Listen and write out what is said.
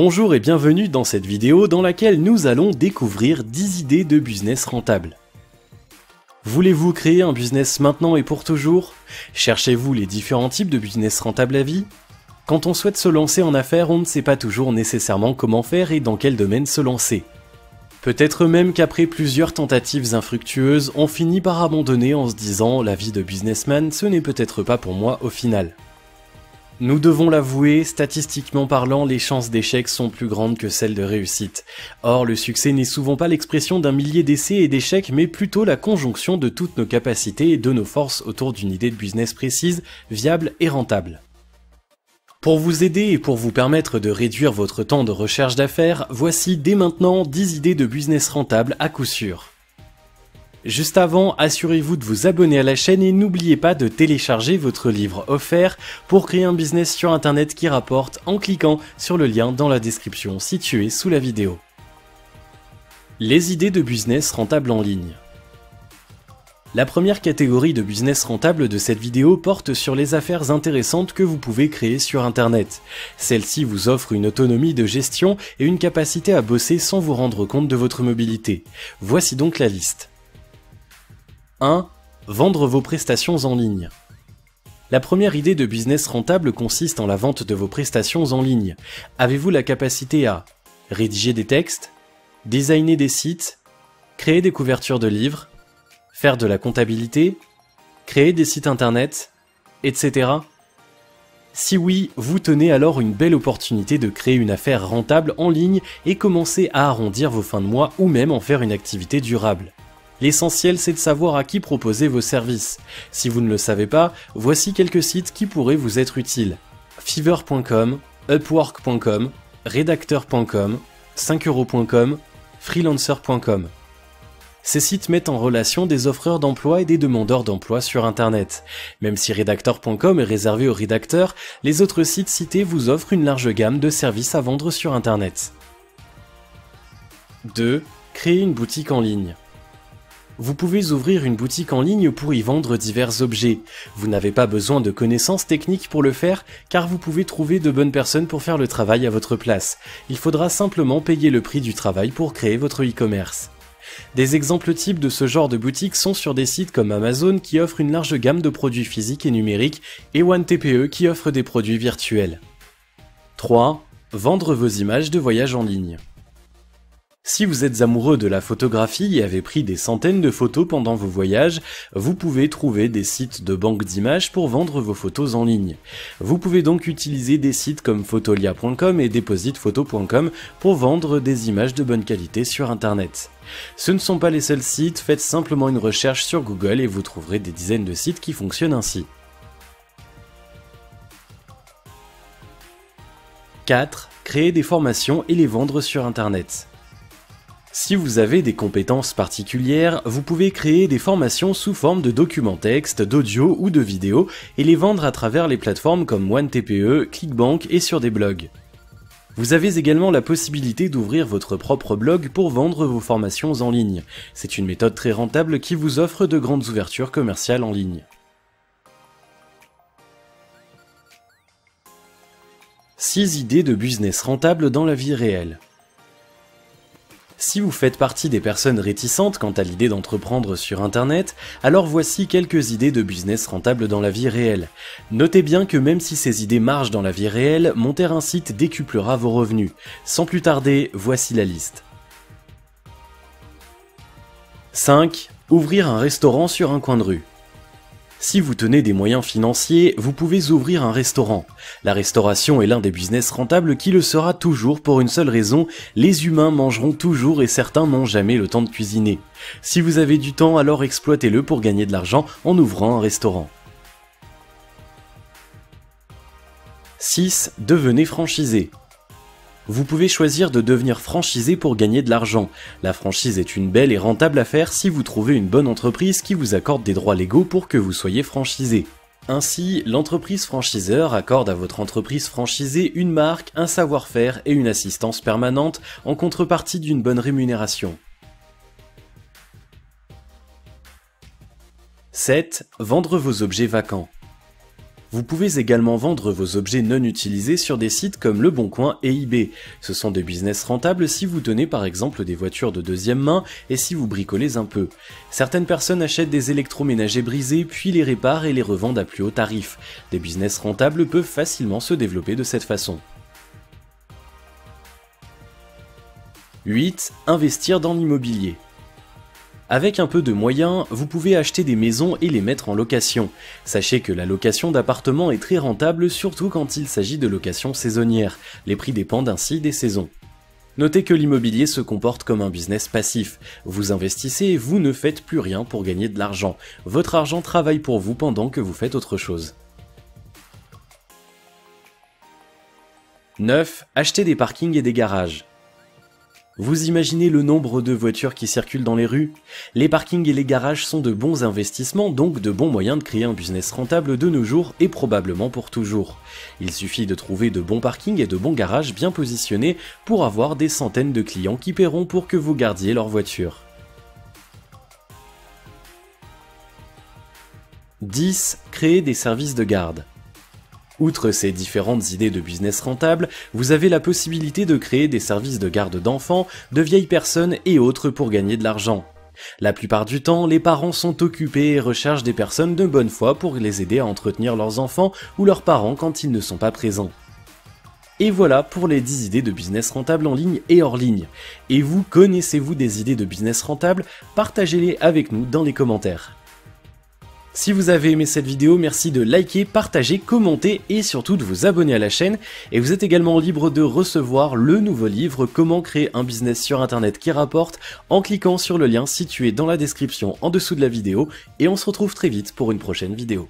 Bonjour et bienvenue dans cette vidéo dans laquelle nous allons découvrir 10 idées de business rentables. Voulez-vous créer un business maintenant et pour toujours? Cherchez-vous les différents types de business rentables à vie? Quand on souhaite se lancer en affaires, on ne sait pas toujours nécessairement comment faire et dans quel domaine se lancer. Peut-être même qu'après plusieurs tentatives infructueuses, on finit par abandonner en se disant « la vie de businessman, ce n'est peut-être pas pour moi au final ». Nous devons l'avouer, statistiquement parlant, les chances d'échec sont plus grandes que celles de réussite. Or, le succès n'est souvent pas l'expression d'un millier d'essais et d'échecs, mais plutôt la conjonction de toutes nos capacités et de nos forces autour d'une idée de business précise, viable et rentable. Pour vous aider et pour vous permettre de réduire votre temps de recherche d'affaires, voici dès maintenant 10 idées de business rentables à coup sûr. Juste avant, assurez-vous de vous abonner à la chaîne et n'oubliez pas de télécharger votre livre offert pour créer un business sur internet qui rapporte en cliquant sur le lien dans la description située sous la vidéo. Les idées de business rentables en ligne. La première catégorie de business rentable de cette vidéo porte sur les affaires intéressantes que vous pouvez créer sur internet. Celle-ci vous offre une autonomie de gestion et une capacité à bosser sans vous rendre compte de votre mobilité. Voici donc la liste. 1. Vendre vos prestations en ligne. La première idée de business rentable consiste en la vente de vos prestations en ligne. Avez-vous la capacité à rédiger des textes, designer des sites, créer des couvertures de livres, faire de la comptabilité, créer des sites internet, etc. Si oui, vous tenez alors une belle opportunité de créer une affaire rentable en ligne et commencer à arrondir vos fins de mois ou même en faire une activité durable. L'essentiel, c'est de savoir à qui proposer vos services. Si vous ne le savez pas, voici quelques sites qui pourraient vous être utiles. Fiverr.com, Upwork.com, Redacteur.com, 5euros.com, Freelancer.com. Ces sites mettent en relation des offreurs d'emploi et des demandeurs d'emploi sur Internet. Même si Redacteur.com est réservé aux rédacteurs, les autres sites cités vous offrent une large gamme de services à vendre sur Internet. 2. Créer une boutique en ligne. Vous pouvez ouvrir une boutique en ligne pour y vendre divers objets. Vous n'avez pas besoin de connaissances techniques pour le faire, car vous pouvez trouver de bonnes personnes pour faire le travail à votre place. Il faudra simplement payer le prix du travail pour créer votre e-commerce. Des exemples types de ce genre de boutique sont sur des sites comme Amazon qui offre une large gamme de produits physiques et numériques et OneTPE qui offre des produits virtuels. 3. Vendre vos images de voyage en ligne. Si vous êtes amoureux de la photographie et avez pris des centaines de photos pendant vos voyages, vous pouvez trouver des sites de banque d'images pour vendre vos photos en ligne. Vous pouvez donc utiliser des sites comme Fotolia.com et Depositphoto.com pour vendre des images de bonne qualité sur Internet. Ce ne sont pas les seuls sites, faites simplement une recherche sur Google et vous trouverez des dizaines de sites qui fonctionnent ainsi. 4. Créer des formations et les vendre sur Internet. Si vous avez des compétences particulières, vous pouvez créer des formations sous forme de documents texte, d'audio ou de vidéo et les vendre à travers les plateformes comme OneTPE, Clickbank et sur des blogs. Vous avez également la possibilité d'ouvrir votre propre blog pour vendre vos formations en ligne. C'est une méthode très rentable qui vous offre de grandes ouvertures commerciales en ligne. 6 idées de business rentables dans la vie réelle. Si vous faites partie des personnes réticentes quant à l'idée d'entreprendre sur Internet, alors voici quelques idées de business rentables dans la vie réelle. Notez bien que même si ces idées marchent dans la vie réelle, monter un site décuplera vos revenus. Sans plus tarder, voici la liste. 5. Ouvrir un restaurant sur un coin de rue. Si vous tenez des moyens financiers, vous pouvez ouvrir un restaurant. La restauration est l'un des business rentables qui le sera toujours pour une seule raison, les humains mangeront toujours et certains n'ont jamais le temps de cuisiner. Si vous avez du temps, alors exploitez-le pour gagner de l'argent en ouvrant un restaurant. 6. Devenez franchisé. Vous pouvez choisir de devenir franchisé pour gagner de l'argent. La franchise est une belle et rentable affaire si vous trouvez une bonne entreprise qui vous accorde des droits légaux pour que vous soyez franchisé. Ainsi, l'entreprise franchiseur accorde à votre entreprise franchisée une marque, un savoir-faire et une assistance permanente en contrepartie d'une bonne rémunération. 7. Vendre vos objets vacants. Vous pouvez également vendre vos objets non utilisés sur des sites comme Le Bon Coin et eBay. Ce sont des business rentables si vous tenez par exemple des voitures de deuxième main et si vous bricolez un peu. Certaines personnes achètent des électroménagers brisés puis les réparent et les revendent à plus haut tarif. Des business rentables peuvent facilement se développer de cette façon. 8. Investir dans l'immobilier. Avec un peu de moyens, vous pouvez acheter des maisons et les mettre en location. Sachez que la location d'appartements est très rentable, surtout quand il s'agit de location saisonnière. Les prix dépendent ainsi des saisons. Notez que l'immobilier se comporte comme un business passif. Vous investissez et vous ne faites plus rien pour gagner de l'argent. Votre argent travaille pour vous pendant que vous faites autre chose. 9. Acheter des parkings et des garages. Vous imaginez le nombre de voitures qui circulent dans les rues? Les parkings et les garages sont de bons investissements, donc de bons moyens de créer un business rentable de nos jours et probablement pour toujours. Il suffit de trouver de bons parkings et de bons garages bien positionnés pour avoir des centaines de clients qui paieront pour que vous gardiez leur voiture. 10. Créer des services de garde. Outre ces différentes idées de business rentables, vous avez la possibilité de créer des services de garde d'enfants, de vieilles personnes et autres pour gagner de l'argent. La plupart du temps, les parents sont occupés et recherchent des personnes de bonne foi pour les aider à entretenir leurs enfants ou leurs parents quand ils ne sont pas présents. Et voilà pour les 10 idées de business rentables en ligne et hors ligne. Et vous, connaissez-vous des idées de business rentables? Partagez-les avec nous dans les commentaires. Si vous avez aimé cette vidéo, merci de liker, partager, commenter et surtout de vous abonner à la chaîne. Et vous êtes également libre de recevoir le nouveau livre Comment créer un business sur internet qui rapporte en cliquant sur le lien situé dans la description en dessous de la vidéo. Et on se retrouve très vite pour une prochaine vidéo.